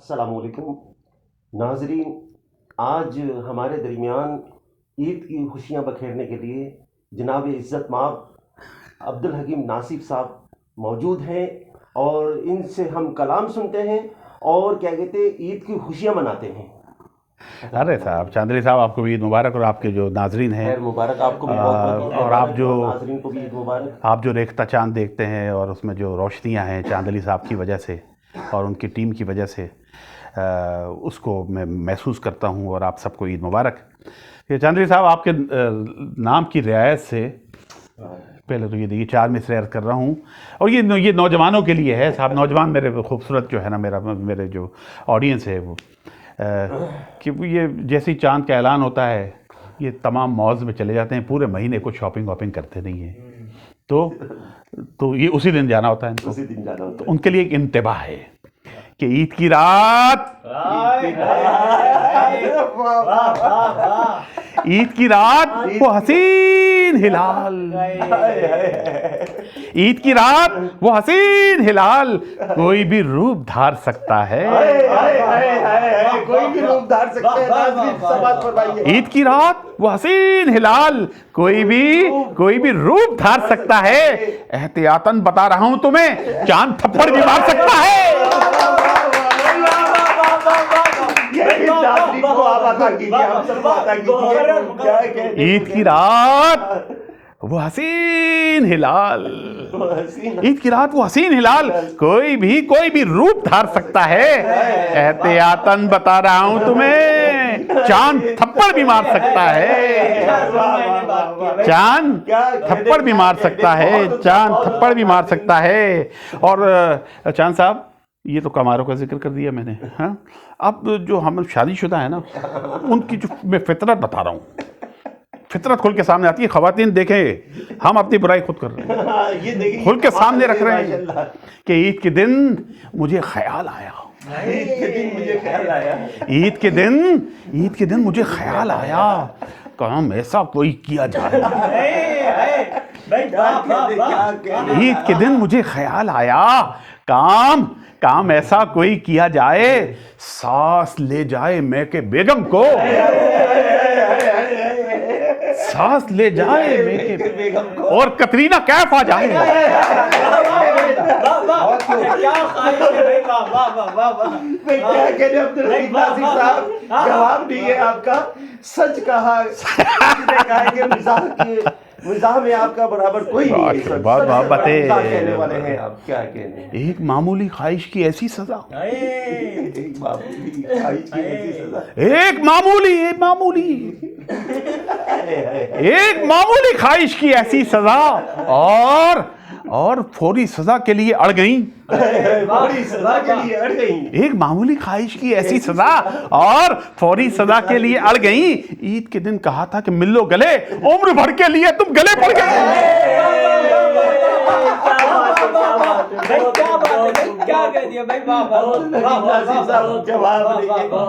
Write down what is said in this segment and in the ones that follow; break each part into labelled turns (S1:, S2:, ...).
S1: السلام علیکم ناظرین، آج ہمارے درمیان عید کی خوشیاں بکھیرنے کے لیے جناب عزت مآب عبدالحکیم ناصف صاحب موجود ہیں اور ان سے ہم کلام سنتے ہیں اور کیا کہتے ہیں عید کی خوشیاں مناتے ہیں۔
S2: ارے صاحب چاندلی صاحب، آپ کو بھی عید مبارک، اور آپ کے جو ناظرین ہیں
S1: خیر مبارک آپ کو بھی
S2: اور آپ جو
S1: ناظرین کو بھی عید مبارک۔
S2: آپ جو ریختہ چاند دیکھتے ہیں اور اس میں جو روشنیاں ہیں چاندلی صاحب کی وجہ سے اور ان کی ٹیم کی وجہ سے، اس کو میں محسوس کرتا ہوں، اور آپ سب کو عید مبارک۔ یہ چاندلی صاحب، آپ کے نام کی رعایت سے پہلے تو یہ دیکھیے 4 مصرے عرض کر رہا ہوں، اور یہ نوجوانوں کے لیے ہے صاحب، نوجوان میرے خوبصورت جو ہے نا میرے جو آڈینس ہے وہ کہ یہ جیسے چاند کا اعلان ہوتا ہے یہ تمام مالز میں چلے جاتے ہیں، پورے مہینے کو شاپنگ واپنگ کرتے نہیں ہیں، تو یہ اسی دن جانا ہوتا ہے،
S1: اسی دن جانا ہوتا
S2: تو ان کے لیے ایک انتباہ ہے کہ عید کی رات وہ حسین ہلال، عید کی رات وہ حسین ہلال کوئی بھی روپ دھار سکتا ہے،
S1: کوئی بھی روپ دھار سکتا ہے۔ ناظرین سماعت فرمائیے،
S2: عید کی رات وہ حسین ہلال کوئی بھی روپ دھار سکتا ہے، احتیاطاً بتا رہا ہوں تمہیں چاند تھپڑ بھی مار سکتا ہے۔ عید کی رات وہ حسین ہلال، عید کی رات وہ حسین ہلال کوئی بھی روپ دھار سکتا ہے، احتیاطاً بتا رہا ہوں تمہیں چاند تھپڑ بھی مار سکتا ہے، چاند تھپڑ بھی مار سکتا ہے، چاند تھپڑ بھی مار سکتا ہے۔ اور چاند صاحب، یہ تو کماروں کا ذکر کر دیا میں نے، ہاں اب جو ہم شادی شدہ ہیں نا، ان کی جو میں فطرت بتا رہا ہوں، فطرت کھل کے سامنے آتی ہے۔ خواتین دیکھیں، ہم اپنی برائی خود کر رہے ہیں، کھل کے سامنے رکھ رہے ہیں کہ عید کے دن مجھے خیال آیا، عید کے دن مجھے خیال آیا کام ایسا کوئی کیا جائے، عید کے دن مجھے خیال آیا کام ایسا کوئی کیا جائے، سانس لے جائے میں کہ بیگم کو، سانس لے جائے میں کہ بیگم کو، اور کترینہ کیف آ جائے۔
S1: جواب نہیں ہے آپ کا، سچ کہا کہ مزاح میں آپ کا برابر کوئی نہیں ہے،
S2: بات
S1: کہنے والے ہیں آپ، کیا کہنے۔
S2: ایک معمولی خواہش کی ایسی سزا، ایک معمولی خواہش کی ایسی سزا، اور فوری سزا کے لیے اڑ گئیں، ایک معمولی خواہش کی ایسی سزا اور فوری سزا کے لیے اڑ گئیں، عید کے دن کہا تھا کہ مل لو گلے، عمر بھر کے لیے تم گلے پڑ گئے۔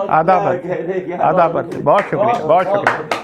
S2: آداب، بہت شکریہ، بہت شکریہ۔